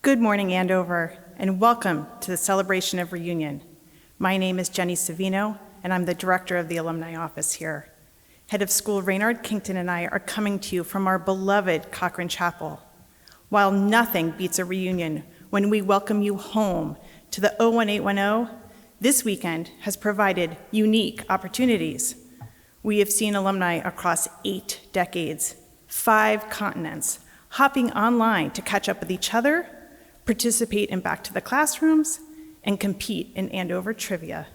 Good morning, Andover, and welcome to the celebration of reunion. My name is Jenny Savino, and I'm the director of the alumni office here. Head of school Raynard Kington and I are coming to you from our beloved Cochran Chapel. While nothing beats a reunion when we welcome you home to the 01810, this weekend has provided unique opportunities. We have seen alumni across 8 decades, 5 continents, hopping online to catch up with each other, participate in back to the classrooms, and compete in Andover trivia.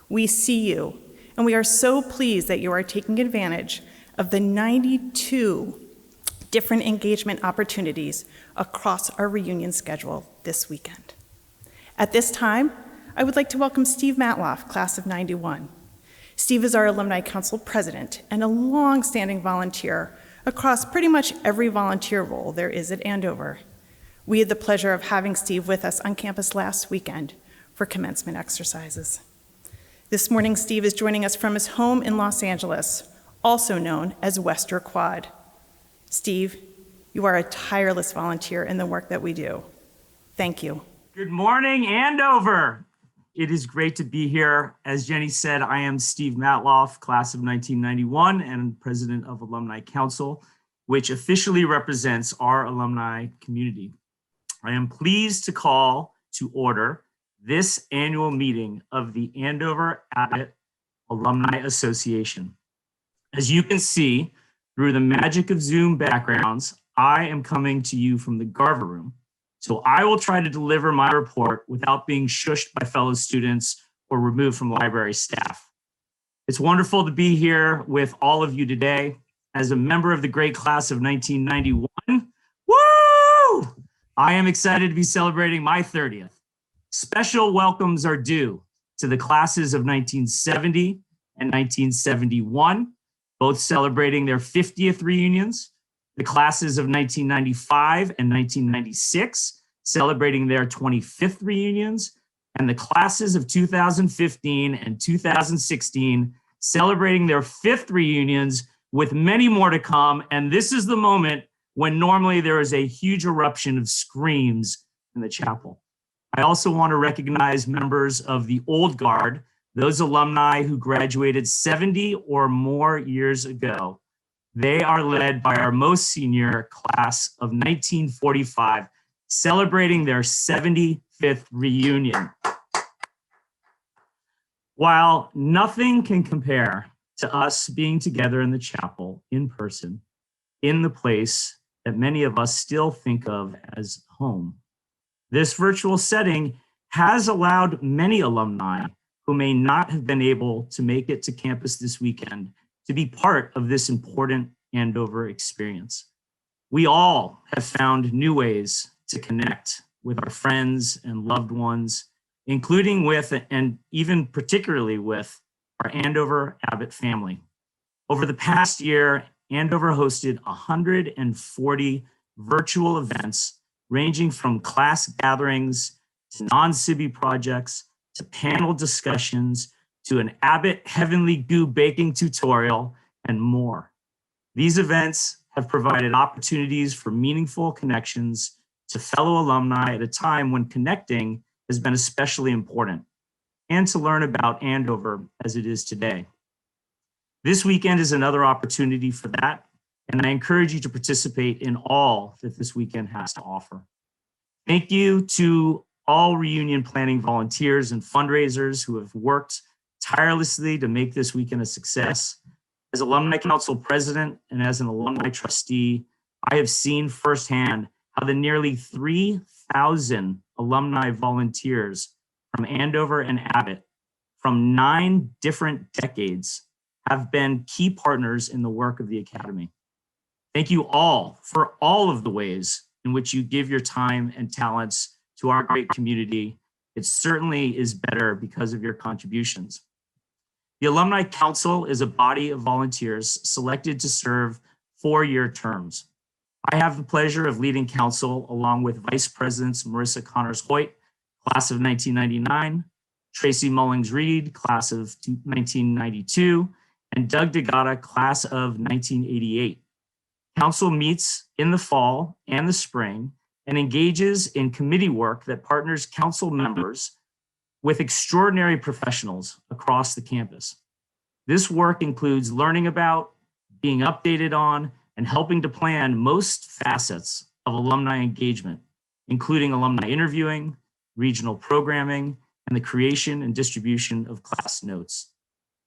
We see you, and we are so pleased that you are taking advantage of the 92 different engagement opportunities across our reunion schedule this weekend. At this time, I would like to welcome Steve Matloff, class of 91. Steve is our Alumni Council president and a long-standing volunteer across pretty much every volunteer role there is at Andover. We had the pleasure of having Steve with us on campus last weekend for commencement exercises. This morning, Steve is joining us from his home in Los Angeles, also known as Wester Quad. Steve, you are a tireless volunteer in the work that we do. Thank you. Good morning, Andover. It is great to be here. As Jenny said, I am Steve Matloff, class of 1991 and president of Alumni Council, which officially represents our alumni community. I am pleased to call to order this annual meeting of the Andover Abbott Alumni Association. As you can see, through the magic of Zoom backgrounds, I am coming to you from the Garver Room. So I will try to deliver my report without being shushed by fellow students or removed from library staff. It's wonderful to be here with all of you today. As a member of the great class of 1991, woo! I am excited to be celebrating my 30th. Special welcomes are due to the classes of 1970 and 1971, both celebrating their 50th reunions. The classes of 1995 and 1996, celebrating their 25th reunions, and the classes of 2015 and 2016, celebrating their 5th reunions, with many more to come. And this is the moment when normally there is a huge eruption of screams in the chapel. I also want to recognize members of the old guard, those alumni who graduated 70 or more years ago. They are led by our most senior class of 1945, celebrating their 75th reunion. While nothing can compare to us being together in the chapel in person, in the place that many of us still think of as home, this virtual setting has allowed many alumni who may not have been able to make it to campus this weekend to be part of this important Andover experience. We all have found new ways to connect with our friends and loved ones, including with and even particularly with our Andover Abbott family. Over the past year, Andover hosted 140 virtual events ranging from class gatherings to non-CIBI projects to panel discussions to an Abbott Heavenly Goo baking tutorial and more. These events have provided opportunities for meaningful connections to fellow alumni at a time when connecting has been especially important, and to learn about Andover as it is today. This weekend is another opportunity for that, and I encourage you to participate in all that this weekend has to offer. Thank you to all reunion planning volunteers and fundraisers who have worked tirelessly to make this weekend a success. As Alumni Council president and as an alumni trustee, I have seen firsthand how the nearly 3,000 alumni volunteers from Andover and Abbott from 9 different decades have been key partners in the work of the Academy. Thank you all for all of the ways in which you give your time and talents to our great community. It certainly is better because of your contributions. The Alumni Council is a body of volunteers selected to serve 4-year terms. I have the pleasure of leading council along with Vice Presidents Marissa Connors-Hoyt, class of 1999, Tracy Mullings-Reed, class of 1992, and Doug DeGata, class of 1988. Council meets in the fall and the spring and engages in committee work that partners council members with extraordinary professionals across the campus. This work includes learning about, being updated on, and helping to plan most facets of alumni engagement, including alumni interviewing, regional programming, and the creation and distribution of class notes.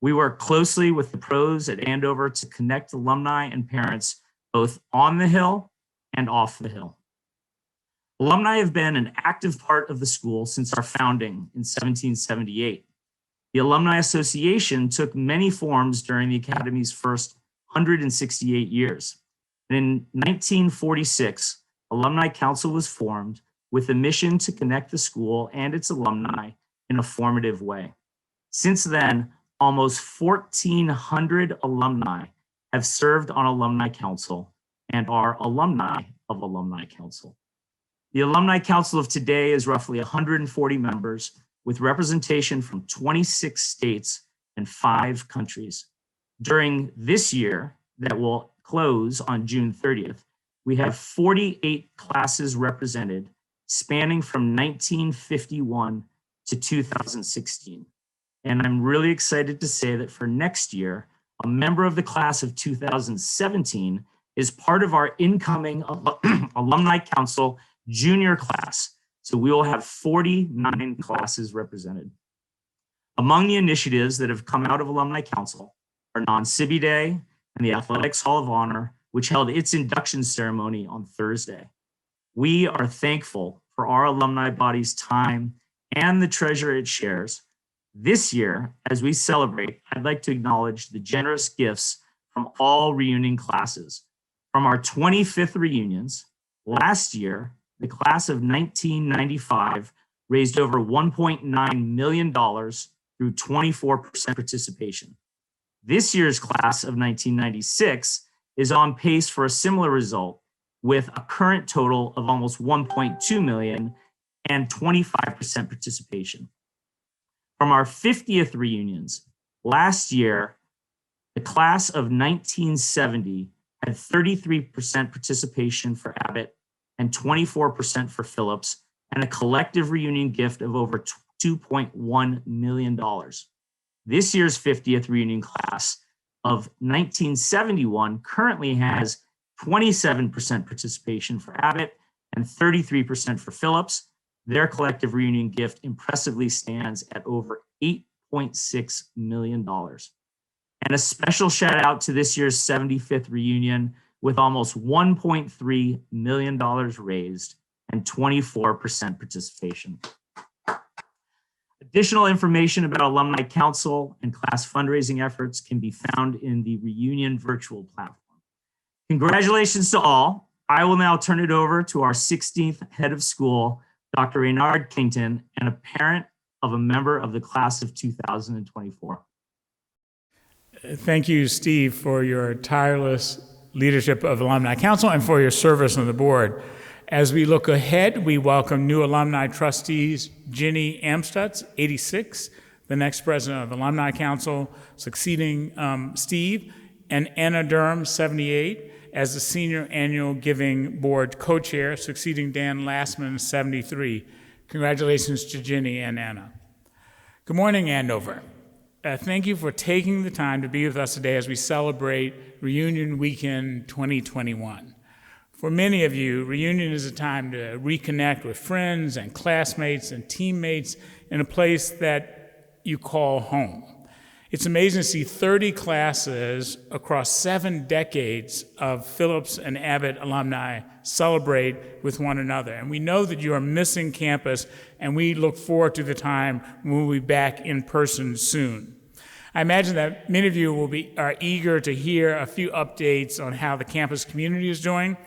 We work closely with the pros at Andover to connect alumni and parents both on the Hill and off the Hill. Alumni have been an active part of the school since our founding in 1778. The Alumni Association took many forms during the Academy's first 168 years. And in 1946, Alumni Council was formed with the mission to connect the school and its alumni in a formative way. Since then, almost 1,400 alumni have served on Alumni Council and are alumni of Alumni Council. The Alumni Council of today is roughly 140 members with representation from 26 states and 5 countries. During this year that will close on June 30th, we have 48 classes represented spanning from 1951 to 2016. And I'm really excited to say that for next year, a member of the class of 2017 is part of our incoming Alumni Council junior class. So we will have 49 classes represented. Among the initiatives that have come out of Alumni Council are Non-Civi Day and the Athletics Hall of Honor, which held its induction ceremony on Thursday. We are thankful for our alumni body's time and the treasure it shares. This year, as we celebrate, I'd like to acknowledge the generous gifts from all reunion classes. From our 25th reunions, last year, the class of 1995 raised over $1.9 million through 24% participation. This year's class of 1996 is on pace for a similar result with a current total of almost 1.2 million and 25% participation. From our 50th reunions, last year, the class of 1970 had 33% participation for Abbott and 24% for Phillips, and a collective reunion gift of over $2.1 million. This year's 50th reunion class of 1971 currently has 27% participation for Abbott and 33% for Phillips. Their collective reunion gift impressively stands at over $8.6 million. And a special shout out to this year's 75th reunion with almost $1.3 million raised and 24% participation. Additional information about Alumni Council and class fundraising efforts can be found in the Reunion virtual platform. Congratulations to all. I will now turn it over to our 16th head of school, Dr. Reynard Kington, and a parent of a member of the class of 2024. Thank you, Steve, for your tireless leadership of Alumni Council and for your service on the board. As we look ahead, we welcome new alumni trustees, Ginny Amstutz, 86, the next president of Alumni Council, succeeding Steve, and Anna Durham, 78, as the senior annual giving board co-chair, succeeding Dan Lastman, 73. Congratulations to Ginny and Anna. Good morning, Andover. Thank you for taking the time to be with us today as we celebrate Reunion Weekend 2021. For many of you, reunion is a time to reconnect with friends and classmates and teammates in a place that you call home. It's amazing to see 30 classes across 7 decades of Phillips and Abbott alumni celebrate with one another. And we know that you are missing campus, and we look forward to the time when we'll be back in person soon. I imagine that many of you are eager to hear a few updates on how the campus community is doing.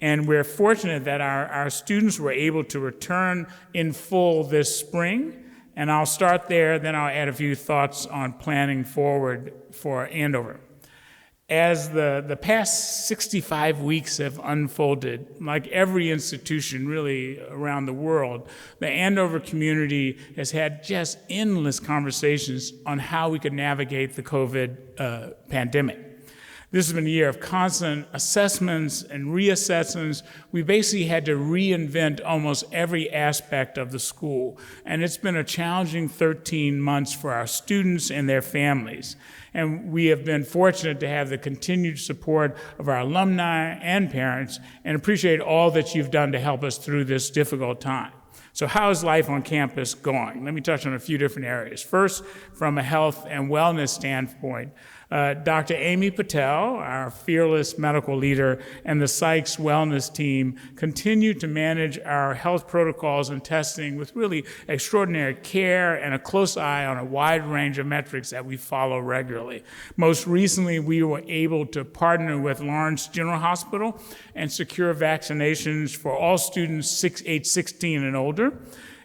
And we're fortunate that our students were able to return in full this spring. And I'll start there, then I'll add a few thoughts on planning forward for Andover. As the past 65 weeks have unfolded, like every institution really around the world, the Andover community has had just endless conversations on how we could navigate the COVID pandemic. This has been a year of constant assessments and reassessments. We basically had to reinvent almost every aspect of the school. And it's been a challenging 13 months for our students and their families. And we have been fortunate to have the continued support of our alumni and parents, and appreciate all that you've done to help us through this difficult time. So how is life on campus going? Let me touch on a few different areas. First, from a health and wellness standpoint, Dr. Amy Patel, our fearless medical leader, and the Sykes Wellness team continue to manage our health protocols and testing with really extraordinary care and a close eye on a wide range of metrics that we follow regularly. Most recently, we were able to partner with Lawrence General Hospital and secure vaccinations for all students age 16 and older,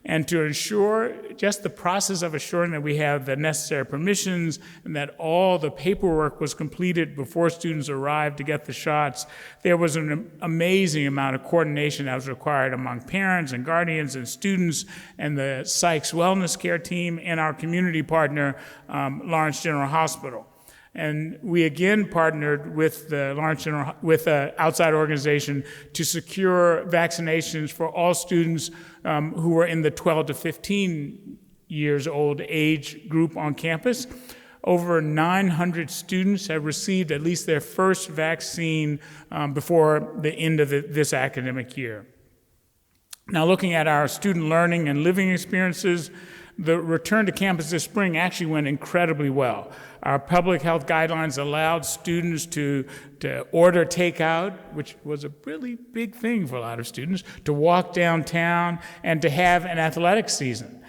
and to ensure just the process of assuring that we have the necessary permissions and that all the paperwork was completed before students arrived to get the shots. There was an amazing amount of coordination that was required among parents and guardians and students and the Sykes Wellness Care team and our community partner, Lawrence General Hospital. And we again partnered with the with an outside organization to secure vaccinations for all students who were in the 12 to 15 years old age group on campus. Over 900 students have received at least their first vaccine before the end of this academic year. Now, looking at our student learning and living experiences, the return to campus this spring actually went incredibly well. Our public health guidelines allowed students to order takeout, which was a really big thing for a lot of students, to walk downtown, and to have an athletic season.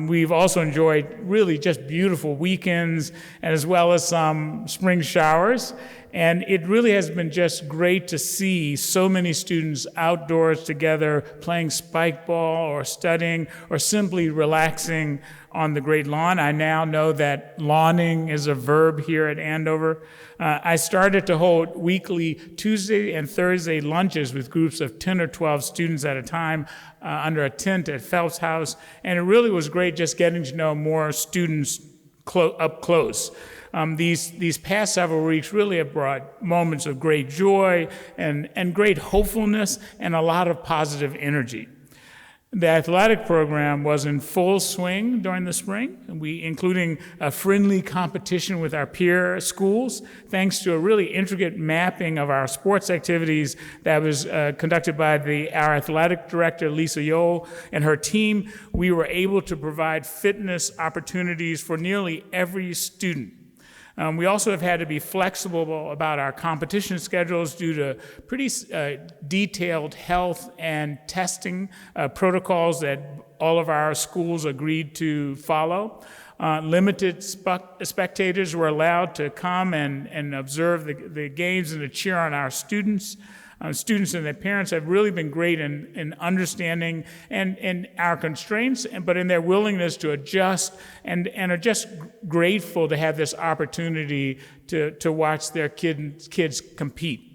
We've also enjoyed really just beautiful weekends, as well as some spring showers. And it really has been just great to see so many students outdoors together, playing spike ball or studying or simply relaxing on the great lawn. I now know that lawning is a verb here at Andover. I started to hold weekly Tuesday and Thursday lunches with groups of 10 or 12 students at a time under a tent at Phelps House. And it really was great just getting to know more students up close. These past several weeks really have brought moments of great joy and great hopefulness and a lot of positive energy. The athletic program was in full swing during the spring, including a friendly competition with our peer schools, thanks to a really intricate mapping of our sports activities that was conducted by our athletic director, Lisa Yole, and her team. We were able to provide fitness opportunities for nearly every student. We also have had to be flexible about our competition schedules due to pretty detailed health and testing protocols that all of our schools agreed to follow. Limited spectators were allowed to come and observe the games and to cheer on our students. Students and their parents have really been great in understanding and our constraints, but in their willingness to adjust and are just grateful to have this opportunity to watch their kids compete.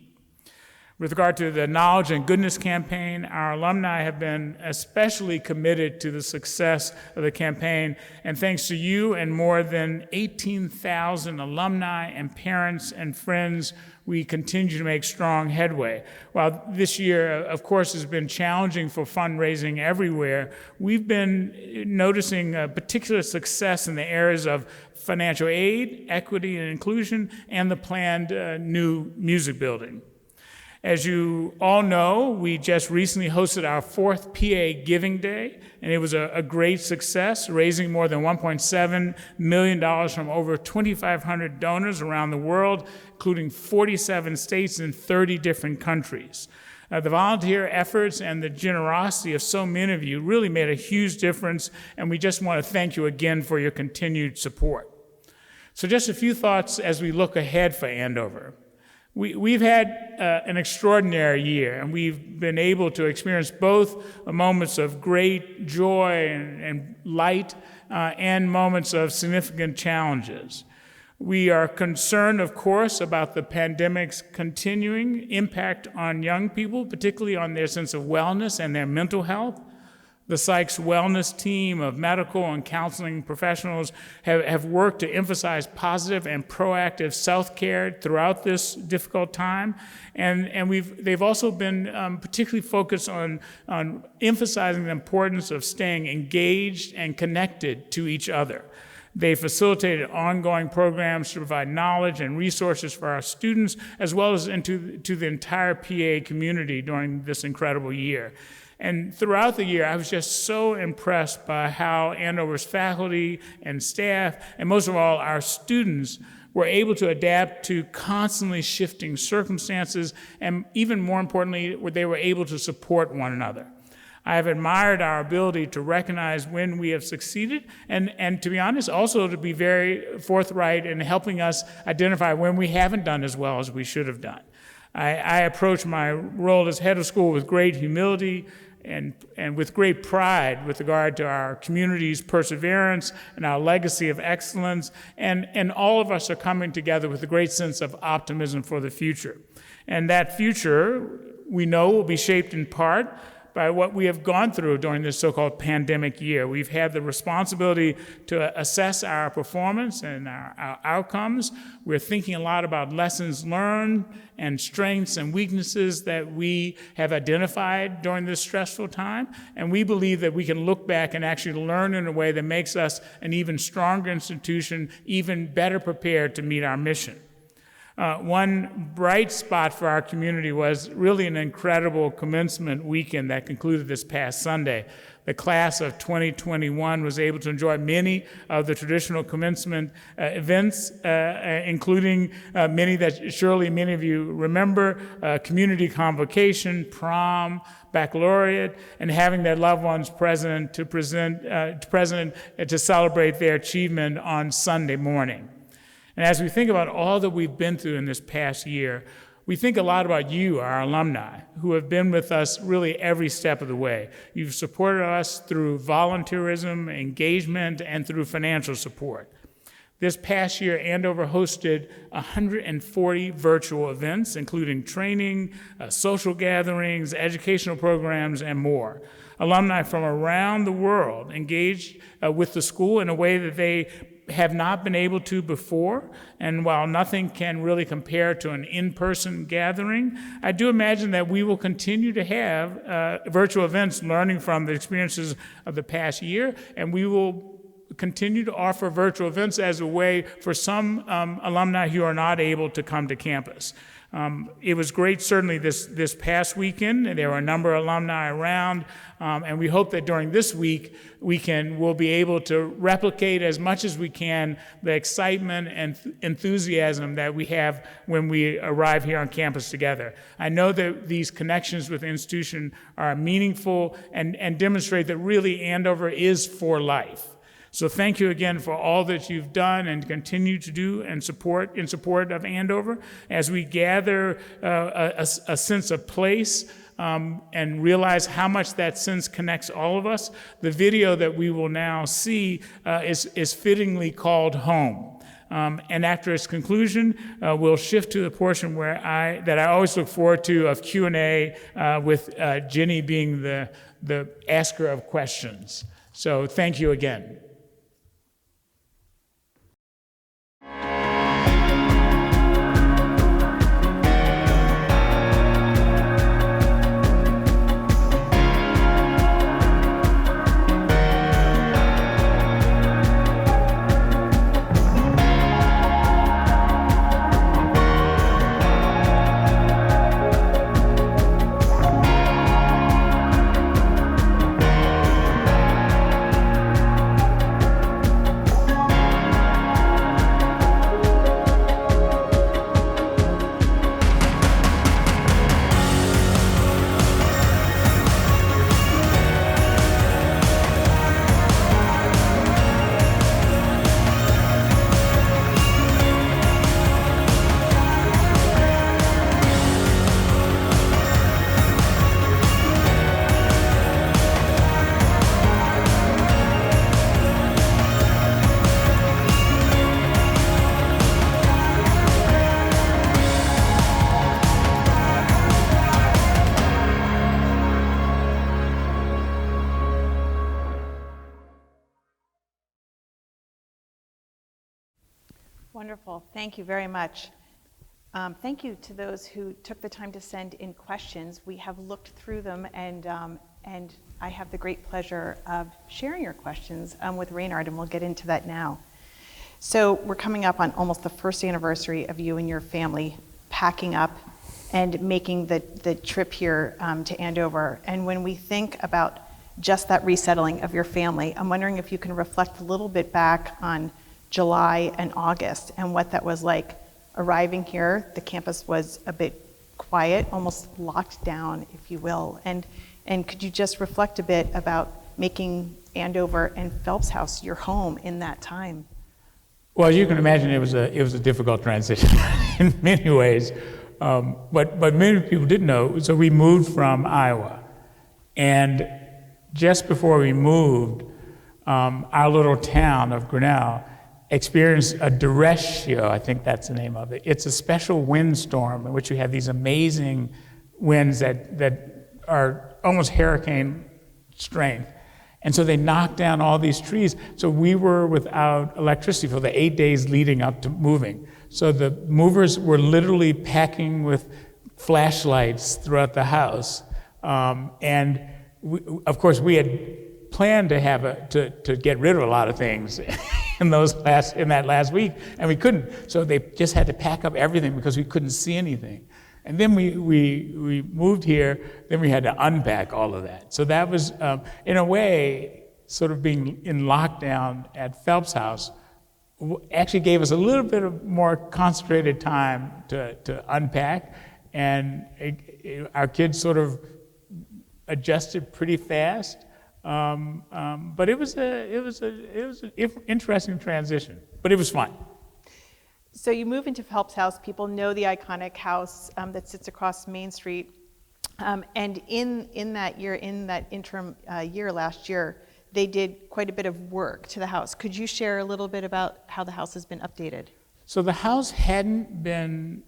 With regard to the Knowledge and Goodness campaign, our alumni have been especially committed to the success of the campaign, and thanks to you and more than 18,000 alumni and parents and friends, we continue to make strong headway. While this year, of course, has been challenging for fundraising everywhere, we've been noticing a particular success in the areas of financial aid, equity and inclusion, and the planned new music building. As you all know, we just recently hosted our 4th PA Giving Day, and it was a great success, raising more than $1.7 million from over 2,500 donors around the world, including 47 states and 30 different countries. The volunteer efforts and the generosity of so many of you really made a huge difference, and we just want to thank you again for your continued support. So just a few thoughts as we look ahead for Andover. We've had an extraordinary year, and we've been able to experience both moments of great joy and light and moments of significant challenges. We are concerned, of course, about the pandemic's continuing impact on young people, particularly on their sense of wellness and their mental health. The Psych's wellness team of medical and counseling professionals have worked to emphasize positive and proactive self-care throughout this difficult time. And they've also been particularly focused on emphasizing the importance of staying engaged and connected to each other. They facilitated ongoing programs to provide knowledge and resources for our students, as well as to the entire PA community during this incredible year. And throughout the year, I was just so impressed by how Andover's faculty and staff, and most of all, our students, were able to adapt to constantly shifting circumstances, and even more importantly, they were able to support one another. I have admired our ability to recognize when we have succeeded, and to be honest, also to be very forthright in helping us identify when we haven't done as well as we should have done. I approach my role as head of school with great humility and with great pride with regard to our community's perseverance and our legacy of excellence, and all of us are coming together with a great sense of optimism for the future. And that future, we know, will be shaped in part by what we have gone through during this so-called pandemic year. We've had the responsibility to assess our performance and our outcomes. We're thinking a lot about lessons learned and strengths and weaknesses that we have identified during this stressful time. And we believe that we can look back and actually learn in a way that makes us an even stronger institution, even better prepared to meet our mission. One bright spot for our community was really an incredible commencement weekend that concluded this past Sunday. The class of 2021 was able to enjoy many of the traditional commencement events, including many that surely many of you remember, community convocation, prom, baccalaureate, and having their loved ones present to celebrate their achievement on Sunday morning. And as we think about all that we've been through in this past year, we think a lot about you, our alumni, who have been with us really every step of the way. You've supported us through volunteerism, engagement, and through financial support. This past year, Andover hosted 140 virtual events, including training, social gatherings, educational programs, and more. Alumni from around the world engaged with the school in a way that they have not been able to before, and while nothing can really compare to an in-person gathering, I do imagine that we will continue to have virtual events learning from the experiences of the past year, and we will continue to offer virtual events as a way for some alumni who are not able to come to campus. It was great, certainly, this past weekend, and there were a number of alumni around, and we hope that during this week we'll be able to replicate as much as we can the excitement and enthusiasm that we have when we arrive here on campus together. I know that these connections with the institution are meaningful and demonstrate that really Andover is for life. So thank you again for all that you've done and continue to do in support of Andover as we gather a sense of place and realize how much that sense connects all of us. The video that we will now see is fittingly called Home. And after its conclusion, we'll shift to the portion that I always look forward to of Q&A with Jenny being the asker of questions. So thank you again. Wonderful. Thank you very much. Thank you to those who took the time to send in questions. We have looked through them, and I have the great pleasure of sharing your questions with Reynard, and we'll get into that now. So we're coming up on almost the first anniversary of you and your family packing up and making the trip here to Andover. And when we think about just that resettling of your family, I'm wondering if you can reflect a little bit back on July and August and what that was like arriving here. The campus was a bit quiet, almost locked down, if you will. And could you just reflect a bit about making Andover and Phelps House your home in that time? Well, as you can imagine, it was a difficult transition in many ways. But many people didn't know. So we moved from Iowa, and just before we moved, our little town of Grinnell experienced a derecho, I think that's the name of it. It's a special windstorm in which you have these amazing winds that are almost hurricane strength. And so they knocked down all these trees. So we were without electricity for the 8 days leading up to moving. So the movers were literally packing with flashlights throughout the house. And of course, we had planned to get rid of a lot of things in that last week, and we couldn't. So they just had to pack up everything because we couldn't see anything. And then we moved here, then we had to unpack all of that. So that was, in a way, sort of being in lockdown at Phelps House actually gave us a little bit of more concentrated time to unpack, and our kids sort of adjusted pretty fast. But it was an interesting transition, but it was fun. So you move into Phelps House. People know the iconic house that sits across Main Street. And in that year, in that interim year last year, they did quite a bit of work to the house. Could you share a little bit about how the house has been updated? So the house hadn't been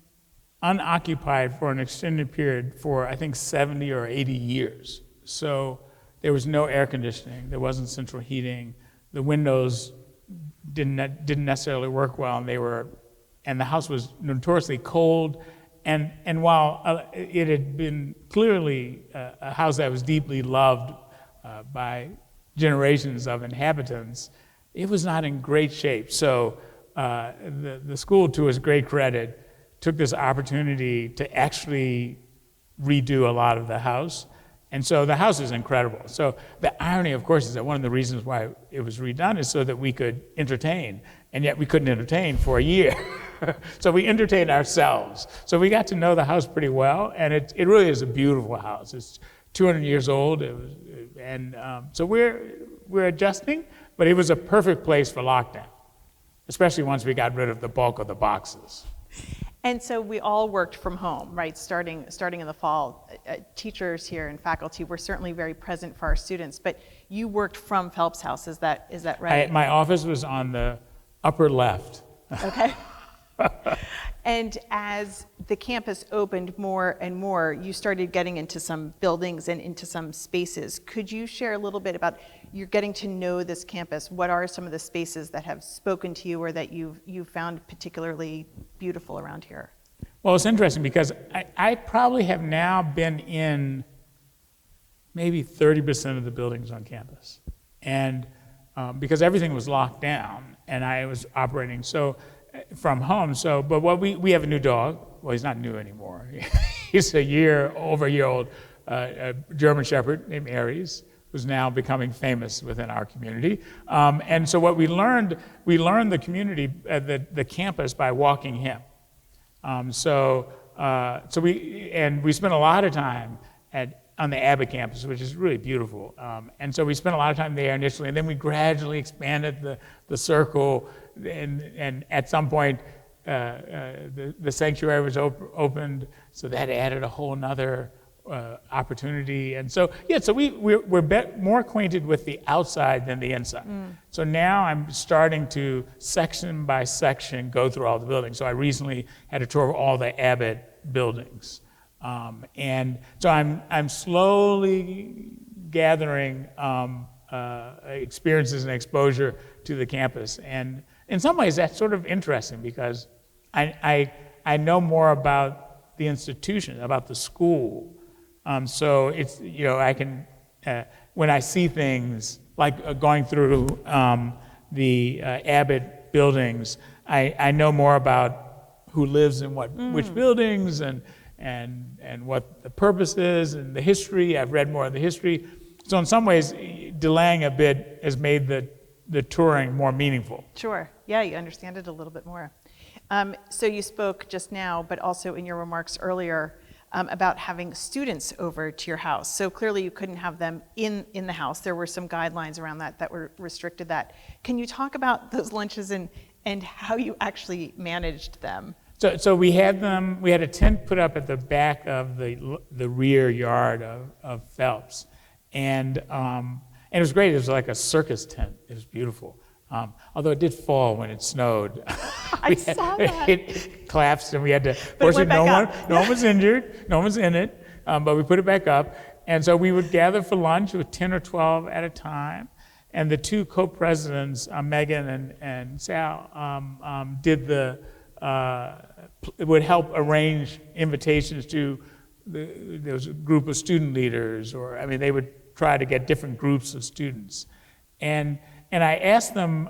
unoccupied for an extended period for, I think, 70 or 80 years. So there was no air conditioning, there wasn't central heating, the windows didn't necessarily work well, and the house was notoriously cold. And while it had been clearly a house that was deeply loved by generations of inhabitants, it was not in great shape. So the school, to its great credit, took this opportunity to actually redo a lot of the house. And so the house is incredible. So the irony, of course, is that one of the reasons why it was redone is so that we could entertain, and yet we couldn't entertain for a year. So we entertained ourselves. So we got to know the house pretty well, and it really is a beautiful house. It's 200 years old, so we're adjusting, but it was a perfect place for lockdown, especially once we got rid of the bulk of the boxes. And so we all worked from home, right? Starting in the fall, teachers here and faculty were certainly very present for our students. But you worked from Phelps House, is that right? My office was on the upper left. Okay. And as the campus opened more and more, you started getting into some buildings and into some spaces. Could you share a little bit about you're getting to know this campus? What are some of the spaces that have spoken to you or that you've found particularly beautiful around here? Well, it's interesting because I probably have now been in maybe 30% of the buildings on campus. And because everything was locked down and I was operating from home. But we have a new dog. Well, he's not new anymore. He's over a year old, a German Shepherd named Aries, who's now becoming famous within our community. And so what we learned the community, the campus, by walking him. We spent a lot of time on the Abbott campus, which is really beautiful. And so we spent a lot of time there initially, and then we gradually expanded the circle. And at some point, the sanctuary was opened, so that added a whole nother opportunity. And so we're more acquainted with the outside than the inside. So now I'm starting to, section by section, go through all the buildings. So I recently had a tour of all the Abbott buildings. And so I'm slowly gathering experiences and exposure to the campus. And in some ways, that's sort of interesting because I know more about the institution, about the school. So it's, I can, when I see things like going through the Abbott buildings, I know more about who lives in which buildings and what the purpose is and the history. I've read more of the history. So in some ways, delaying a bit has made the touring more meaningful. Sure. Yeah, you understand it a little bit more. So you spoke just now, but also in your remarks earlier, about having students over to your house. So clearly you couldn't have them in the house. There were some guidelines around that were restricted that. Can you talk about those lunches and how you actually managed them? So we had a tent put up at the back of the rear yard of Phelps. And it was great. It was like a circus tent. It was beautiful. Although it did fall when it snowed. I saw that. It collapsed, and we had to. But it went back up. No one was injured. No one was in it. But we put it back up, and so we would gather for lunch with 10 or 12 at a time. And the two co-presidents, Megan and Sal, would help arrange invitations to there was a group of student leaders, they would try to get different groups of students. And I asked them,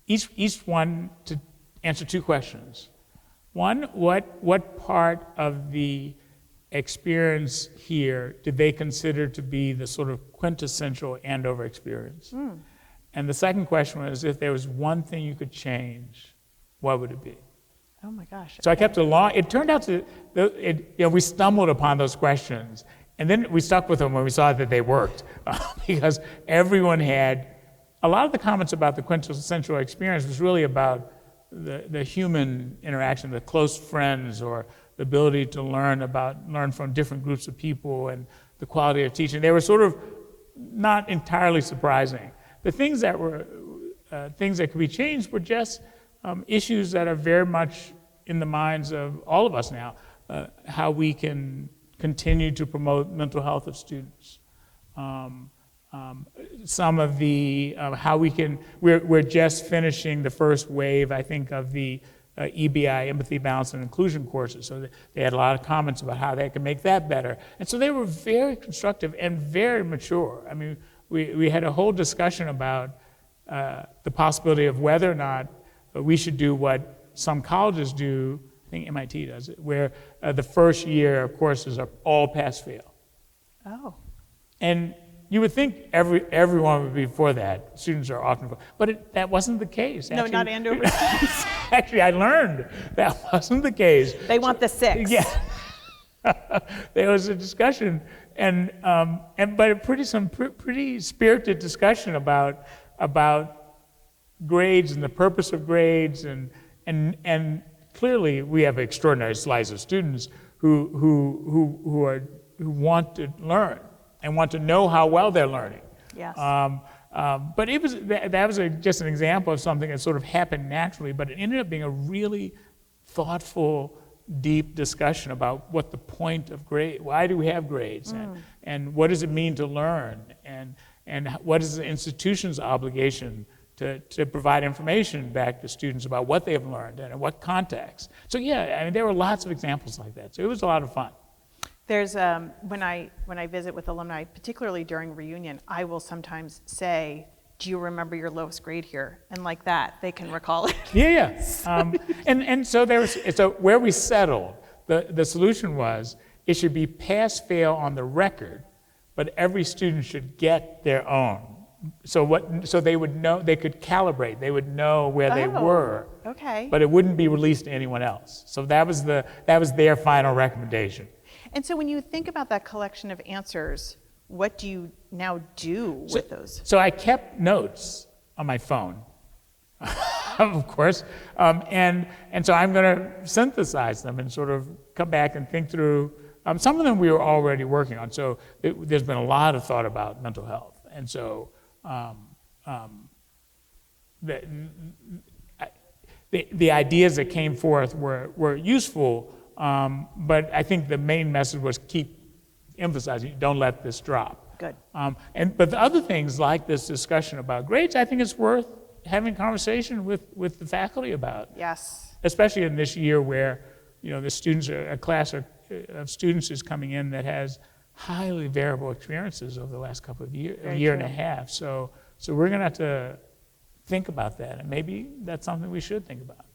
each one to answer two questions. One, what part of the experience here did they consider to be the sort of quintessential Andover experience? And the second question was, if there was one thing you could change, what would it be? Oh my gosh. So I kept it turned out we stumbled upon those questions, and then we stuck with them when we saw that they worked, because everyone had, a lot of the comments about the quintessential experience was really about the human interaction, the close friends, or the ability to learn from different groups of people, and the quality of teaching. They were sort of not entirely surprising. The things that were things that could be changed were just issues that are very much in the minds of all of us now, how we can continue to promote mental health of students. Some of the, how we can, we're just finishing the first wave, I think, of the EBI, Empathy, Balance, and Inclusion courses. So they had a lot of comments about how they can make that better. And so they were very constructive and very mature. I mean, we had a whole discussion about the possibility of whether or not we should do what some colleges do, I think MIT does it, where the first year of courses are all pass-fail. Oh. And you would think everyone would be for that. Students are often for, but that wasn't the case. No, not Andover students. Actually, I learned that wasn't the case. They want the 6. Yeah. There was a discussion, but some pretty spirited discussion about grades and the purpose of grades, and clearly we have an extraordinary slice of students who want to learn and want to know how well they're learning. Yes. But that was just an example of something that sort of happened naturally, but it ended up being a really thoughtful, deep discussion about what the point of grade, why do we have grades, and what does it mean to learn, and what is the institution's obligation to provide information back to students about what they have learned and in what context. So yeah, I mean, there were lots of examples like that. So it was a lot of fun. There's, when I visit with alumni, particularly during reunion, I will sometimes say, do you remember your lowest grade here? And like that, they can recall it. Yeah. And so where we settled, the solution was, it should be pass-fail on the record, but every student should get their own. So they would know, they could calibrate, they would know where they were. Okay. But it wouldn't be released to anyone else. So that was their final recommendation. And so when you think about that collection of answers, what do you now do with those? So I kept notes on my phone, of course, and so I'm going to synthesize them and sort of come back and think through. Some of them we were already working on, so there's been a lot of thought about mental health, and so the ideas that came forth were useful. But I think the main message was keep emphasizing, don't let this drop. Good. But the other things like this discussion about grades, I think it's worth having conversation with the faculty about, Yes. especially in this year where, the students a class of students is coming in that has highly variable experiences over the last couple of years, a year and a half. So we're going to have to think about that, and maybe that's something we should think about.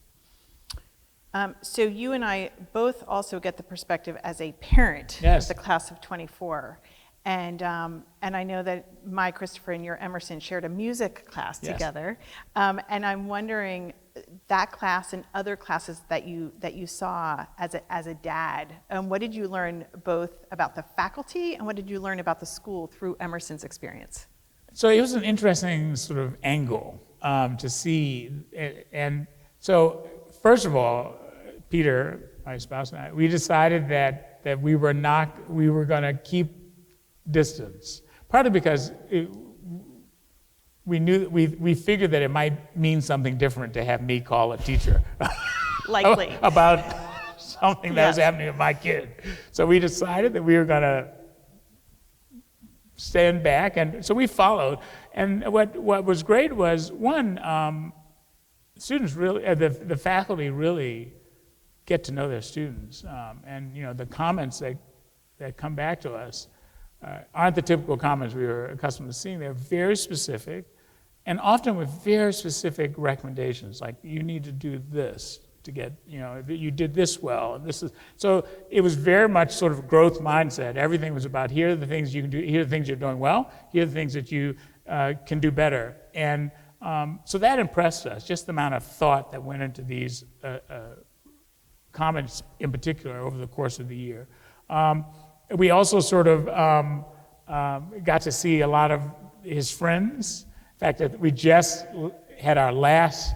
So you and I both also get the perspective as a parent Yes. of the class of 24. And I know that my Christopher and your Emerson shared a music class Yes. together. And I'm wondering, that class and other classes that you saw as a dad, what did you learn both about the faculty and what did you learn about the school through Emerson's experience? So it was an interesting sort of angle to see. And so first of all, Peter, my spouse, and I, we decided that we were going to keep distance, partly because we figured that it might mean something different to have me call a teacher Likely. about something that was Yes. happening with my kid. So we decided that we were going to stand back, and so we followed. And what was great was, one, students really, the faculty really get to know their students, and the comments that come back to us aren't the typical comments we were accustomed to seeing. They're very specific, and often with very specific recommendations, like you need to do this to get, you did this well, and this is, so it was very much sort of growth mindset. Everything was about, here are the things you can do, here are the things you're doing well, here are the things that you can do better. And so that impressed us, just the amount of thought that went into these comments in particular over the course of the year. We also sort of got to see a lot of his friends. In fact, that we just had our last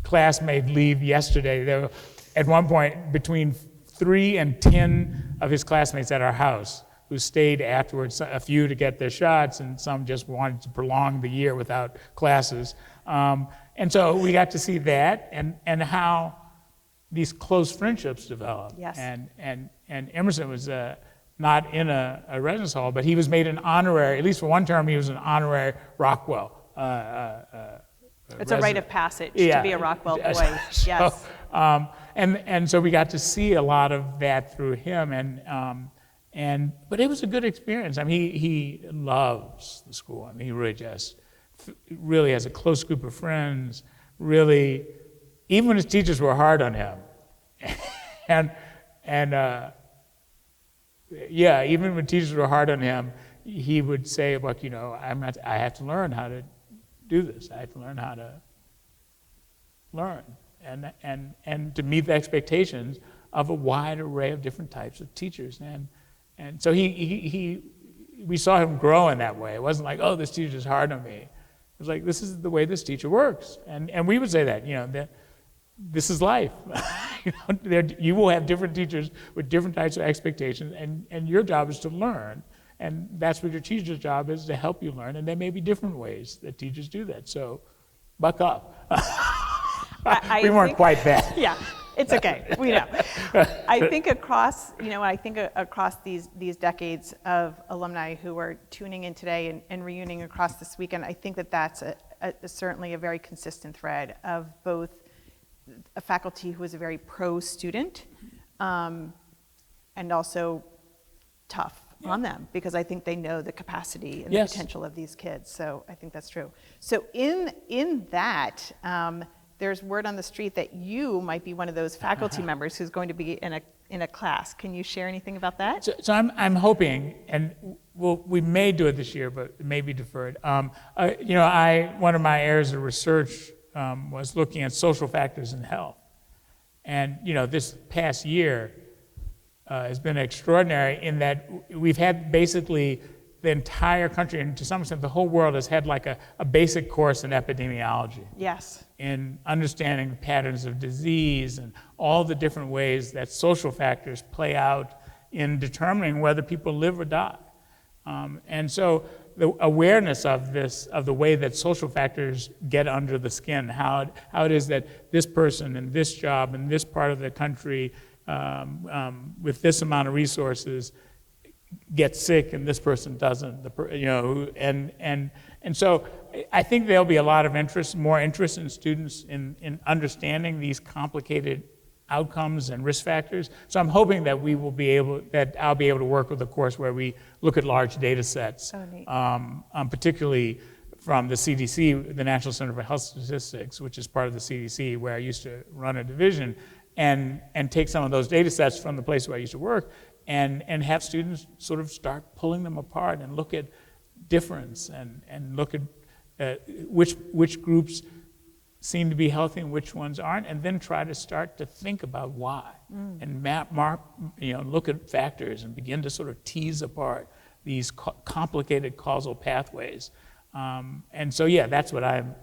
classmate leave yesterday. There were, at one point, between 3 and 10 of his classmates at our house who stayed afterwards, a few to get their shots, and some just wanted to prolong the year without classes. And so we got to see that and how these close friendships develop. Yes. And Emerson was not in a residence hall, but he was made an honorary, at least for one term, he was an honorary Rockwell. It's a rite of passage to be a Rockwell boy. Yes. And so we got to see a lot of that through him, but it was a good experience. I mean, he loves the school. I mean, he really has a close group of friends. Really, even when his teachers were hard on him, even when teachers were hard on him, he would say, "Look, I have to learn how to do this. I have to learn how to learn and to meet the expectations of a wide array of different types of teachers." And so we saw him grow in that way. It wasn't like, "Oh, this teacher's hard on me." It was like, "This is the way this teacher works." And we would say that, this is life. You will have different teachers with different types of expectations, and your job is to learn. And that's what your teacher's job is, to help you learn. And there may be different ways that teachers do that. So buck up. We weren't quite that. Yeah, it's okay. We know. I think across these decades of alumni who are tuning in today and reuniting across this weekend, I think that's certainly a very consistent thread of both a faculty who is a very pro-student and also tough on them, because I think they know the capacity and the potential of these kids. So I think that's true. So in that, there's word on the street that you might be one of those faculty members who's going to be in a class. Can you share anything about that? So I'm hoping, and we may do it this year, but it may be deferred. One of my areas of research was looking at social factors in health, and this past year has been extraordinary in that we've had basically the entire country, and to some extent the whole world, has had like a basic course in epidemiology. Yes. In understanding patterns of disease and all the different ways that social factors play out in determining whether people live or die. And so the awareness of this, of the way that social factors get under the skin, how it is that this person in this job in this part of the country with this amount of resources gets sick and this person doesn't, and so I think there'll be a lot of more interest in students in understanding these complicated outcomes and risk factors. So I'm hoping that I'll be able to work with a course where we look at large data sets, particularly from the CDC, the National Center for Health Statistics, which is part of the CDC, where I used to run a division, and take some of those data sets from the place where I used to work, and have students sort of start pulling them apart and look at difference and look at which groups seem to be healthy and which ones aren't, and then try to start to think about why and look at factors and begin to sort of tease apart these complicated causal pathways. And so, yeah, that's the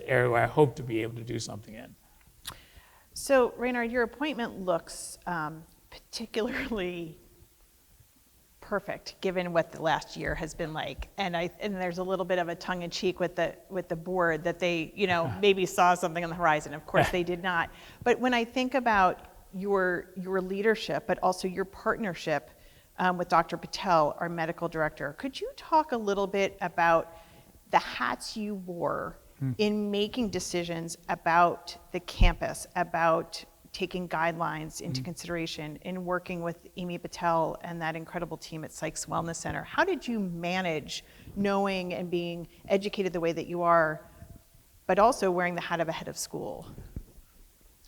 area where I hope to be able to do something in. So, Raynard, your appointment looks particularly perfect, given what the last year has been like. And there's a little bit of a tongue-in-cheek with the board that they, maybe saw something on the horizon. Of course, they did not. But when I think about your leadership, but also your partnership with Dr. Patel, our medical director, could you talk a little bit about the hats you wore in making decisions about the campus, about taking guidelines into consideration, in working with Amy Patel and that incredible team at Sykes Wellness Center? How did you manage knowing and being educated the way that you are, but also wearing the hat of a head of school?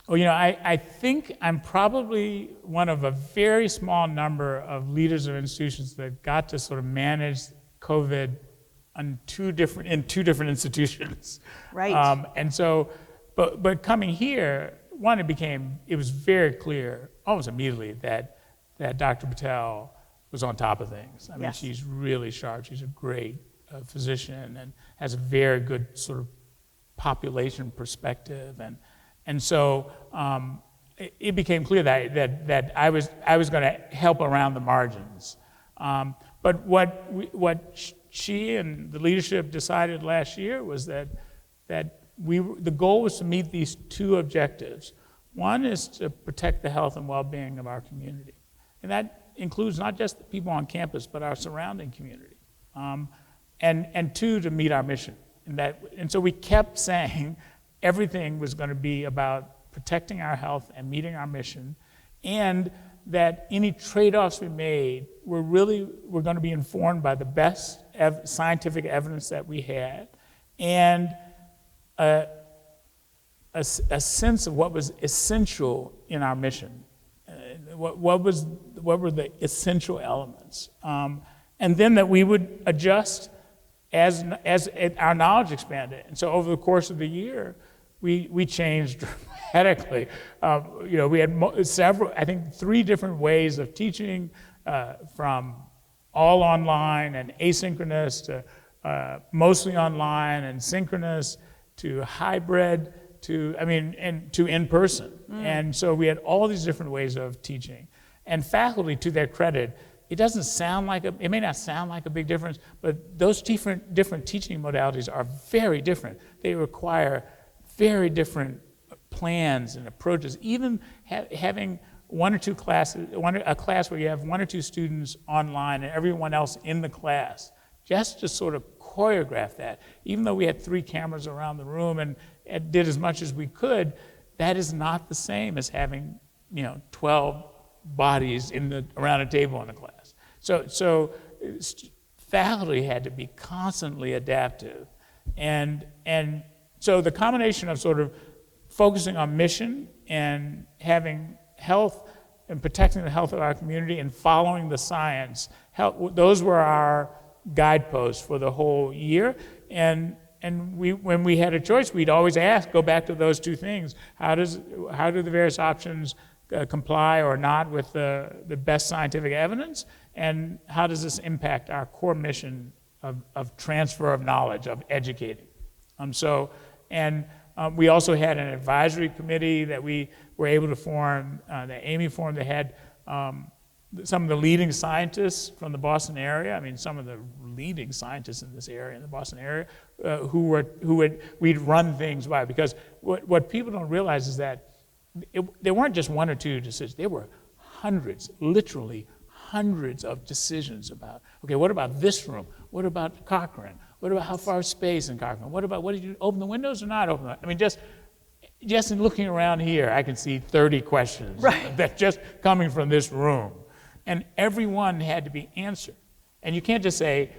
Well, I think I'm probably one of a very small number of leaders of institutions that got to sort of manage COVID in two different institutions. Right. And so, but coming here, it was very clear almost immediately that Dr. Patel was on top of things. I mean, she's really sharp. She's a great physician and has a very good sort of population perspective. And so it became clear that I was going to help around the margins. But what she and the leadership decided last year was that the goal was to meet these two objectives. One is to protect the health and well-being of our community. And that includes not just the people on campus, but our surrounding community. And two, to meet our mission. And so we kept saying everything was going to be about protecting our health and meeting our mission, and that any trade-offs we made were going to be informed by the best scientific evidence that we had, and a sense of what was essential in our mission. What were the essential elements, and then that we would adjust as our knowledge expanded. And so over the course of the year, we changed dramatically. We had several, I think 3 different ways of teaching, from all online and asynchronous to mostly online and synchronous to hybrid to in person. And so we had all these different ways of teaching. And faculty, to their credit, it may not sound like a big difference, but those different teaching modalities are very different. They require very different plans and approaches. Even having 1 or 2 classes, a class where you have 1 or 2 students online and everyone else in the class, just to sort of choreograph that. Even though we had 3 cameras around the room and did as much as we could, that is not the same as having 12 bodies around a table in a class. So faculty had to be constantly adaptive, and so the combination of sort of focusing on mission and having health and protecting the health of our community and following the science, those were our guideposts for the whole year. And when we had a choice, we'd always go back to those 2 things. How do the various options comply or not with the best scientific evidence? And how does this impact our core mission of transfer of knowledge, of educating? We also had an advisory committee that we were able to form, that Amy formed, that had some of the leading scientists from the Boston area. I mean, some of the leading scientists in this area, in the Boston area, we'd run things by. Because what people don't realize is that there weren't just 1 or 2 decisions. There were hundreds, literally hundreds of decisions about, okay, what about this room? What about Cochrane? What about how far space in Cochrane? What did you open the windows or not open them? I mean, just in looking around here, I can see 30 questions that just coming from this room. And every one had to be answered. And you can't just say,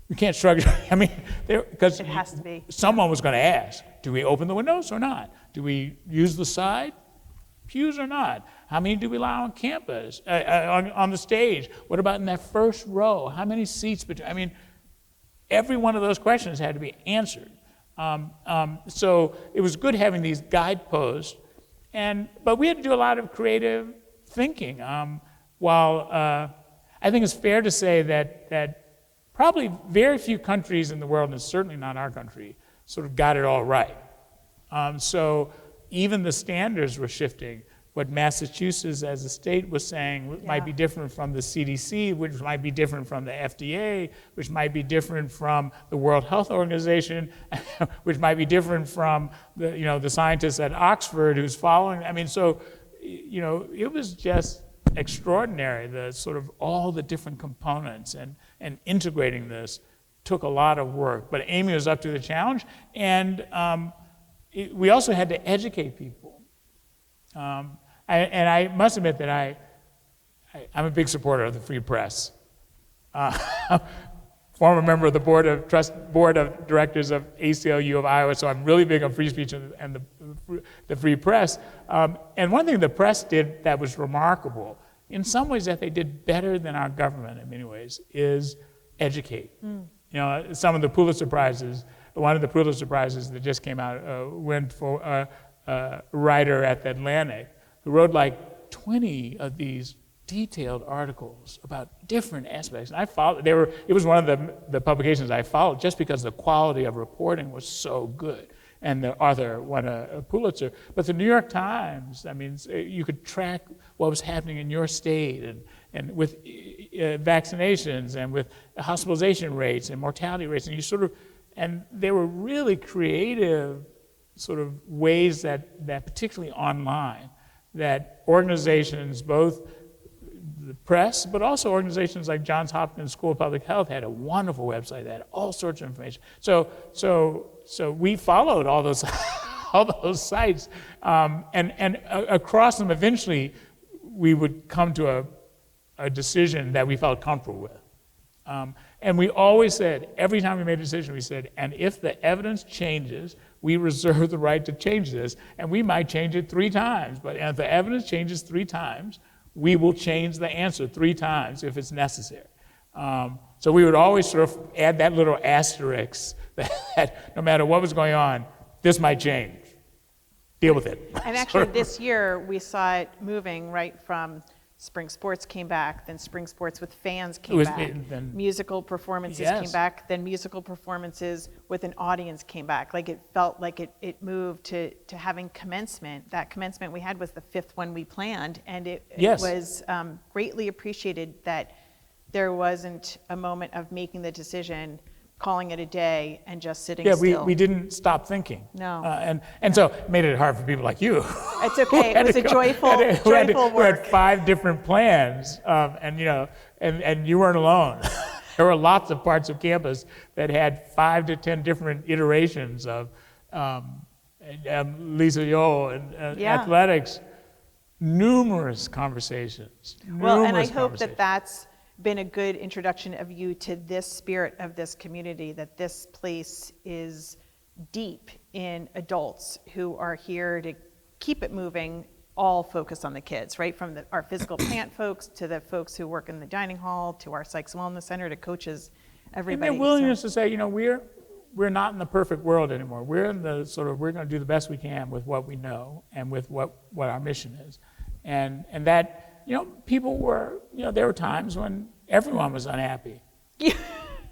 you can't shrug your, I mean, because It has to be. Someone was going to ask, do we open the windows or not? Do we use the side pews or not? How many do we allow on campus, on the stage? What about in that first row? How many seats between? I mean, every one of those questions had to be answered. So it was good having these guideposts, but we had to do a lot of creative thinking. While I think it's fair to say that probably very few countries in the world, and certainly not our country, sort of got it all right. So even the standards were shifting. What Massachusetts as a state was saying might be different from the CDC, which might be different from the FDA, which might be different from the World Health Organization, which might be different from the scientists at Oxford who's following. I mean, so it was just extraordinary. The sort of all the different components and integrating this took a lot of work. But Amy was up to the challenge, and we also had to educate people. And I must admit that I'm a big supporter of the free press. Former member of the board of directors of ACLU of Iowa, so I'm really big on free speech and the free press. And one thing the press did that was remarkable, in some ways that they did better than our government in many ways, is educate. Some of the Pulitzer Prizes, one of the Pulitzer Prizes that just came out went for a writer at the Atlantic who wrote like 20 of these detailed articles about different aspects. And I followed, it was one of the publications I followed just because the quality of reporting was so good. And the author won a Pulitzer. But the New York Times, I mean, you could track what was happening in your state and with vaccinations and with hospitalization rates and mortality rates. And they were really creative sort of ways that particularly online, that organizations, both the press, but also organizations like Johns Hopkins School of Public Health had a wonderful website that had all sorts of information. So we followed all those all those sites, and across them eventually we would come to a decision that we felt comfortable with. And we always said, every time we made a decision, we said, and if the evidence changes, we reserve the right to change this, and we might change it 3 times. But if the evidence changes 3 times, we will change the answer 3 times if it's necessary. So we would always sort of add that little asterisk that no matter what was going on, this might change. Deal with it. And actually this year, we saw it moving right from spring sports came back, then spring sports with fans came back, musical performances came back, then musical performances with an audience came back. Like it felt like it moved to having commencement. That commencement we had was the 5th one we planned, and it was greatly appreciated that there wasn't a moment of making the decision, calling it a day, and just sitting still. Yeah, we didn't stop thinking. No. And so it made it hard for people like you. It's okay. It was a joyful work. We had 5 different plans, and you weren't alone. There were lots of parts of campus that had 5 to 10 different iterations of Lisa Yole and athletics. Numerous conversations. Well, and I hope that that's been a good introduction of you to this spirit of this community, that this place is deep in adults who are here to keep it moving, all focused on the kids, right? From our physical plant folks to the folks who work in the dining hall to our Psychs Wellness Center to coaches, everybody. And their willingness to say, we're not in the perfect world anymore. We're in the we're going to do the best we can with what we know and with what our mission is. And that, people were, there were times when everyone was unhappy.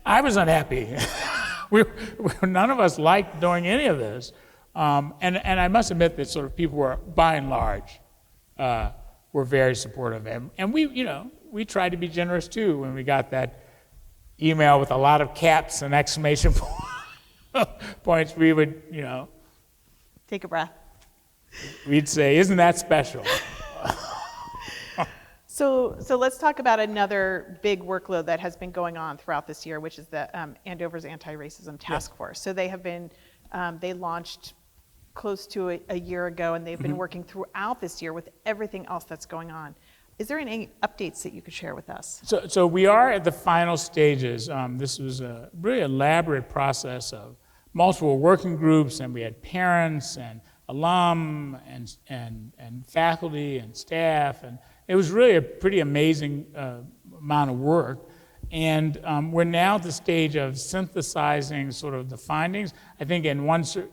I was unhappy. None of us liked doing any of this. And I must admit that sort of people were, by and large, were very supportive. And we tried to be generous too when we got that email with a lot of caps and exclamation points. We would, take a breath. We'd say, isn't that special? So let's talk about another big workload that has been going on throughout this year, which is the Andover's Antiracism Task Force. So they have been, they launched close to a year ago, and they've been working throughout this year with everything else that's going on. Is there any updates that you could share with us? So we are at the final stages. This was a really elaborate process of multiple working groups, and we had parents and alum and faculty and staff, and it was really a pretty amazing amount of work. And we're now at the stage of synthesizing sort of the findings. I think in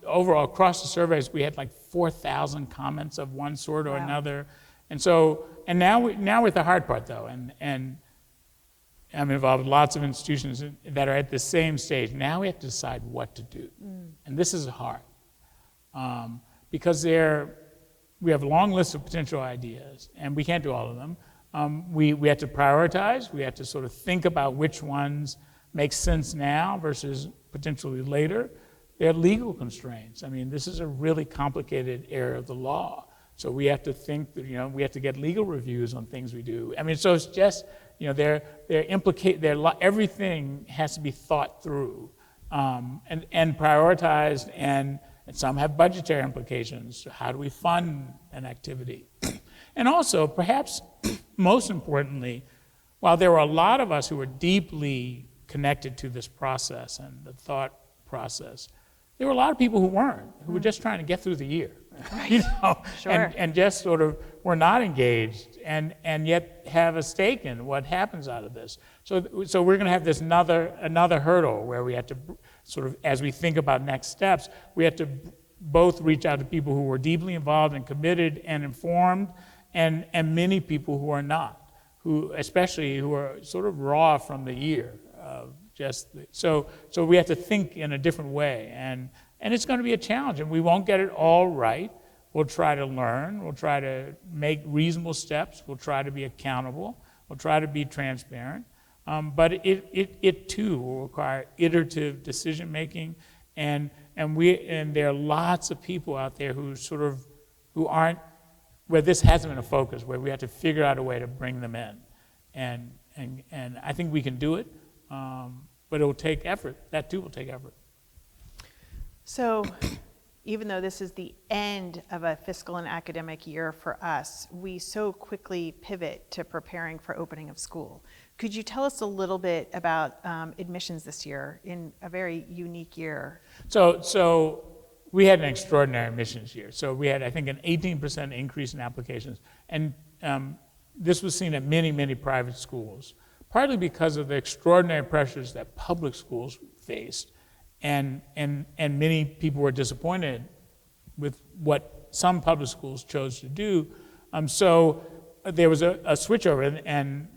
overall across the surveys, we had like 4,000 comments of one sort or another. And so, now we're at the hard part though, and I'm involved with lots of institutions that are at the same stage. Now we have to decide what to do. And this is hard. Because we have a long list of potential ideas, and we can't do all of them. We have to prioritize. We have to sort of think about which ones make sense now versus potentially later. There are legal constraints. I mean, this is a really complicated area of the law. So we have to think that, we have to get legal reviews on things we do. I mean, so it's just, everything has to be thought through and prioritized, and some have budgetary implications. How do we fund an activity? And also, perhaps most importantly, while there were a lot of us who were deeply connected to this process and the thought process, there were a lot of people who weren't, who were just trying to get through the year. Right. Sure. and just sort of were not engaged and yet have a stake in what happens out of this. So we're going to have this another hurdle where we have to sort of, as we think about next steps, we have to both reach out to people who were deeply involved and committed and informed, and many people who are not, especially who are sort of raw from the year. So we have to think in a different way, and it's going to be a challenge, and we won't get it all right. We'll try to learn. We'll try to make reasonable steps. We'll try to be accountable. We'll try to be transparent. But it too will require iterative decision making, and there are lots of people out there who aren't, where this hasn't been a focus, where we have to figure out a way to bring them in, and I think we can do it, but it will take effort. That too will take effort. So, even though this is the end of a fiscal and academic year for us, we so quickly pivot to preparing for opening of school. Could you tell us a little bit about admissions this year in a very unique year? So we had an extraordinary admissions year. So we had, I think, an 18% increase in applications. And this was seen at many, many private schools, partly because of the extraordinary pressures that public schools faced. And many people were disappointed with what some public schools chose to do. So there was a switchover, and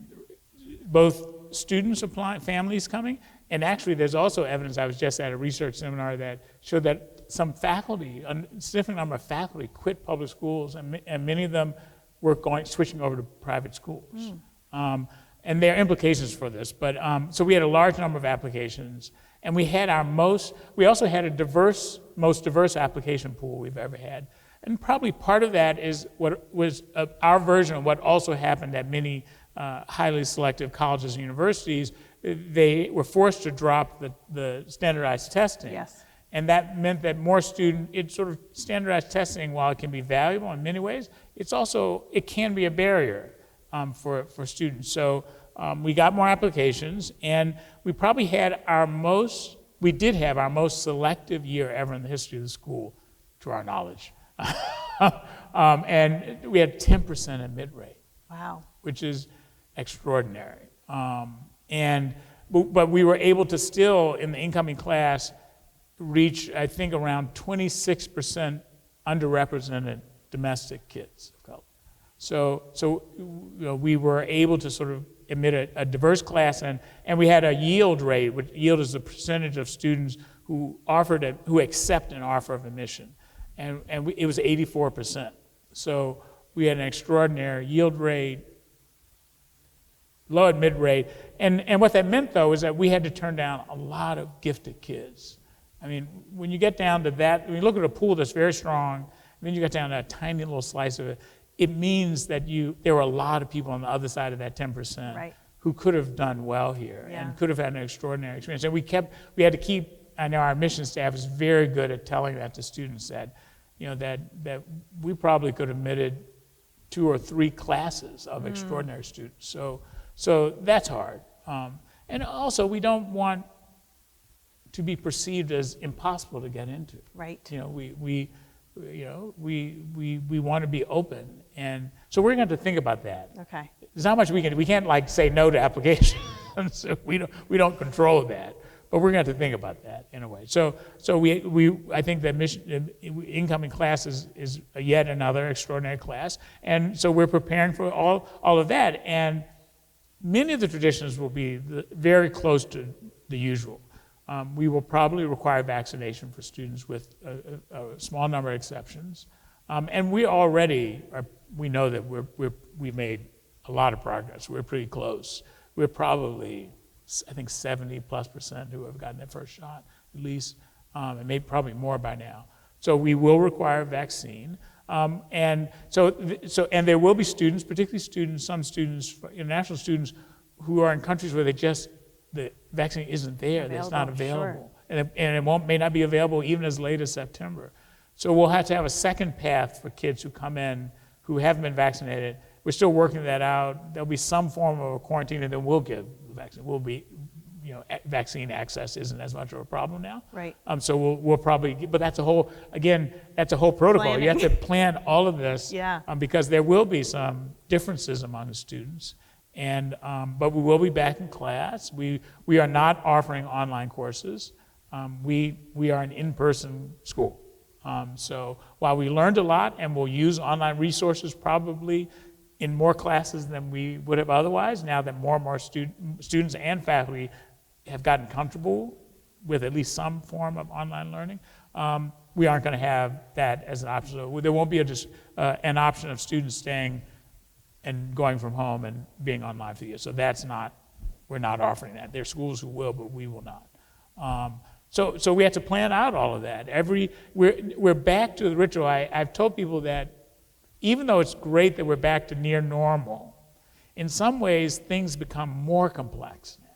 both students applying, families coming, and actually there's also evidence. I was just at a research seminar that showed that some faculty, a significant number of faculty, quit public schools, and many of them were switching over to private schools. And there are implications for this, but so we had a large number of applications. And we also had a most diverse application pool we've ever had. And probably part of that is what was our version of what also happened at many highly selective colleges and universities. They were forced to drop the standardized testing. Yes. And that meant that standardized testing, while it can be valuable in many ways, it can be a barrier for students. So we got more applications, and we probably had we did have our most selective year ever in the history of the school, to our knowledge. And we had 10% admit rate. Wow. Which is extraordinary. But we were able to still, in the incoming class, reach, I think, around 26% underrepresented domestic kids of color. So we were able to sort of admit a diverse class, and we had a yield rate, which yield is the percentage of students who accept an offer of admission, and it was 84%. So we had an extraordinary yield rate, low admit rate, and what that meant though is that we had to turn down a lot of gifted kids. I mean, when you get down to that, when you look at a pool that's very strong, and then you get down to a tiny little slice of it, it means that there were a lot of people on the other side of that 10% Right. who could have done well here Yeah. and could have had an extraordinary experience. And we had to keep, I know our admissions staff is very good at telling that to students that, that we probably could have admitted 2 or 3 classes of extraordinary students. So that's hard. And also we don't want to be perceived as impossible to get into. Right. We want to be open, and so we're going to think about that. Okay. There's not much we can do. We can't like say no to applications. So we don't control that, but we're going to think about that in a way. So I think that incoming class is yet another extraordinary class, and so we're preparing for all of that. And many of the traditions will be very close to the usual. We will probably require vaccination for students with a small number of exceptions. And we know that we've made a lot of progress. We're pretty close. We're probably, I think, 70+% who have gotten their first shot, at least, and maybe probably more by now. So we will require a vaccine. And there will be students, particularly some students, international students, who are in countries where the vaccine isn't there, it's not available. Sure. And it may not be available even as late as September. So we'll have to have a second path for kids who come in who haven't been vaccinated. We're still working that out. There'll be some form of a quarantine, and then we'll give the vaccine. Vaccine access isn't as much of a problem now. Right. So we'll probably, but that's a whole protocol. Planning. You have to plan all of this. Yeah. Because there will be some differences among the students. And but we will be back in class. We are not offering online courses. We are an in-person school. So while we learned a lot and we'll use online resources probably in more classes than we would have otherwise, now that more and more students and faculty have gotten comfortable with at least some form of online learning, we aren't going to have that as an option. So there won't be an option of students staying and going from home and being online for the year. So we're not offering that. There are schools who will, but we will not. So we have to plan out all of that. We're back to the ritual. I've told people that even though it's great that we're back to near normal, in some ways things become more complex now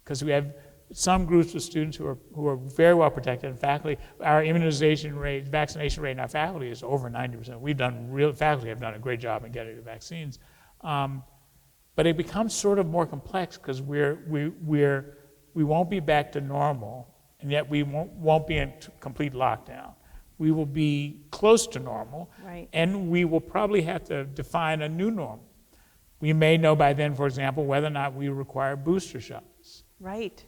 because we have some groups of students who are very well protected. And faculty, our vaccination rate in our faculty is over 90%. Faculty have done a great job in getting the vaccines. But it becomes sort of more complex because we won't be back to normal, and yet we won't be in complete lockdown. We will be close to normal, right. And we will probably have to define a new normal. We may know by then, for example, whether or not we require booster shots. Right.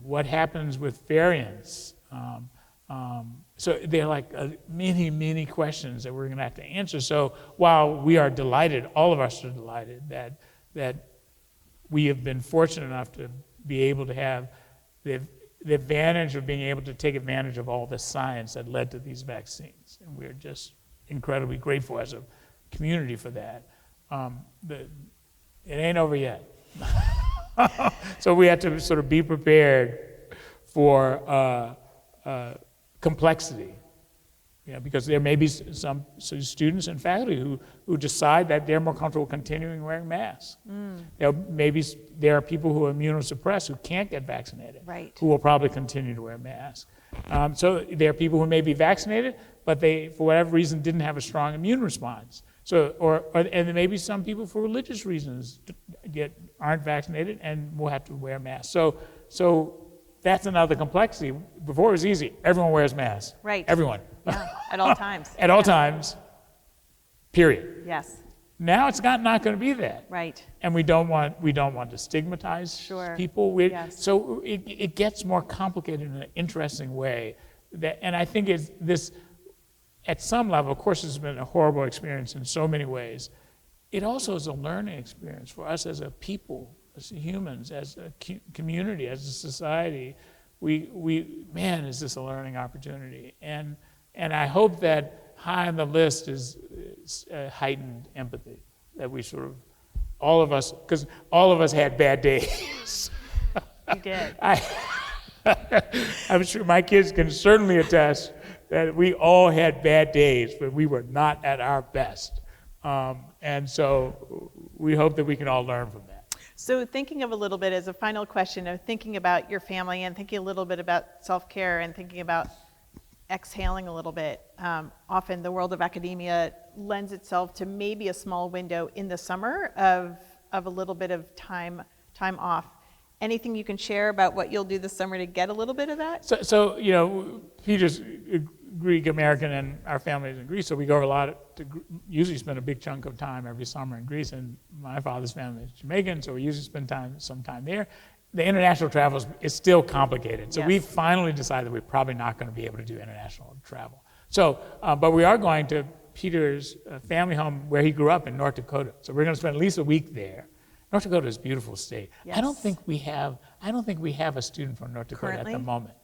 What happens with variants? So they're like many questions that we're going to have to answer. So while we are delighted, all of us are delighted that we have been fortunate enough to be able to have the advantage of being able to take advantage of all the science that led to these vaccines. And we're just incredibly grateful as a community for that. It ain't over yet. So we have to sort of be prepared for complexity, because there may be some students and faculty who decide that they're more comfortable continuing wearing masks. There are people who are immunosuppressed who can't get vaccinated, right. who will probably continue to wear masks. So there are people who may be vaccinated, but they, for whatever reason, didn't have a strong immune response. So, and there may be some people for religious reasons aren't vaccinated and will have to wear masks. So that's another complexity. Before it was easy. Everyone wears masks. Right. Everyone. Yeah, at all times. At all times, period. Yes. Now it's not going to be that. Right. And we don't want to stigmatize Sure. people. Yes. So it gets more complicated in an interesting way. And I think it's this, at some level, of course, it's been a horrible experience in so many ways. It also is a learning experience for us as a people, as humans, as a community, as a society. Is this a learning opportunity? And I hope that high on the list is heightened empathy, that we sort of, all of us, because all of us had bad days. You did. I'm sure my kids can certainly attest that we all had bad days, but we were not at our best. And so we hope that we can all learn from that. So thinking of a little bit as a final question of thinking about your family and thinking a little bit about self-care and thinking about exhaling a little bit, often the world of academia lends itself to maybe a small window in the summer of a little bit of time off. Anything you can share about what you'll do this summer to get a little bit of that? So you know, Peter's Greek American and our family is in Greece, so we go a lot to usually spend a big chunk of time every summer in Greece, and my father's family is Jamaican, so we usually spend some time there. The international travel is still complicated, so we finally decided we're probably not going to be able to do international travel. So, but we are going to Peter's family home where he grew up in North Dakota, so we're going to spend at least a week there. North Dakota is a beautiful state. Yes. I don't think we have a student from North Dakota Currently? at the moment.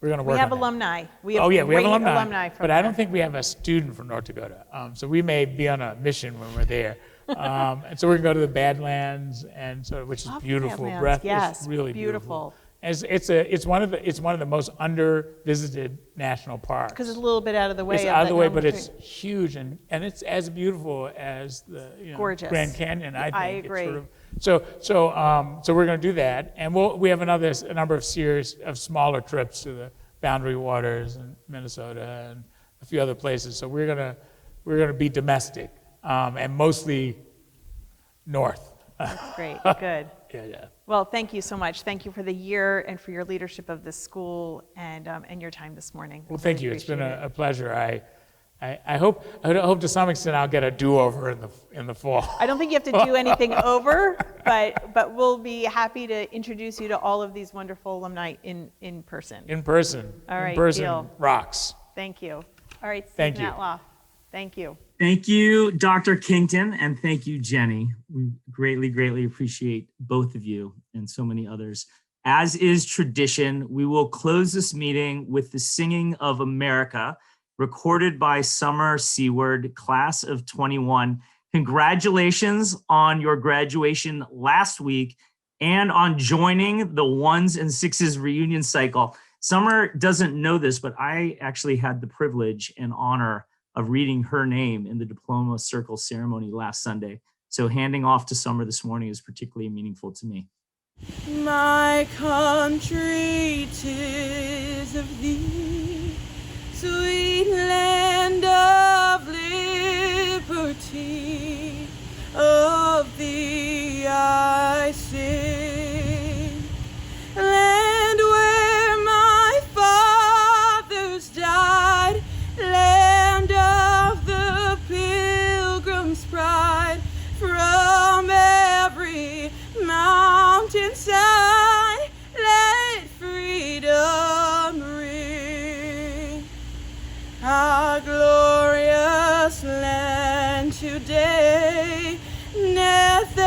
We're going to work We have on that. alumni. We We have great alumni from but there. I don't think we have a student from North Dakota. So we may be on a mission when we're there. And so we're going to go to the Badlands, and so which is Love beautiful. Badlands. Breath Yes, is really beautiful. It's one of the most under-visited national parks. Because it's a little bit out of the way. It's of out of the way, but normal it's street. huge, and it's as beautiful as the Gorgeous. Grand Canyon. I think. I It's agree. so we're going to do that, and we have a number of series of smaller trips to the Boundary Waters and Minnesota and a few other places. So we're gonna be domestic and mostly north. That's great. Good. Yeah. Well, thank you so much. Thank you for the year and for your leadership of this school and your time this morning. Well, I thank really you. It's been appreciate a pleasure. I hope to some extent I'll get a do-over in the fall. I don't think you have to do anything over, but we'll be happy to introduce you to all of these wonderful alumni in person. In person. All right, In person deal. rocks. Thank you. All right, Steve Thank you. Matloff. Thank you. Thank you, Dr. Kington, and thank you, Jenny. We greatly appreciate both of you and so many others. As is tradition, we will close this meeting with the Singing of America, recorded by Summer Seward, class of 21. Congratulations on your graduation last week and on joining the 1s and 6s reunion cycle. Summer doesn't know this, but I actually had the privilege and honor of reading her name in the diploma circle ceremony last Sunday. So handing off to Summer this morning is particularly meaningful to me. My country, 'tis of thee, sweet land of liberty, of thee I sing. Land where my fathers died, land of the pilgrim's pride, from every mountainside, let freedom ring. Our glorious land today, neath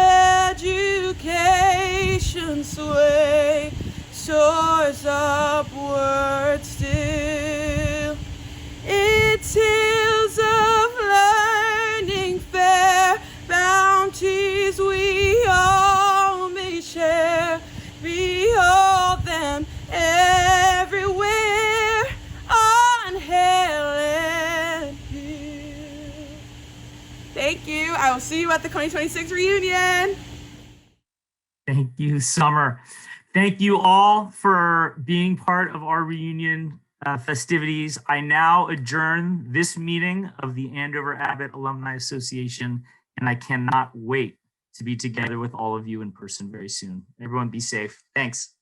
education's sway, soars upward still. Its hills of learning fair, bounties we all may share. Behold them everywhere, on hill and hill. Thank you. I will see you at the 2026 reunion. Thank you, Summer. Thank you all for being part of our reunion festivities. I now adjourn this meeting of the Andover Abbott Alumni Association, and I cannot wait to be together with all of you in person very soon. Everyone be safe. Thanks.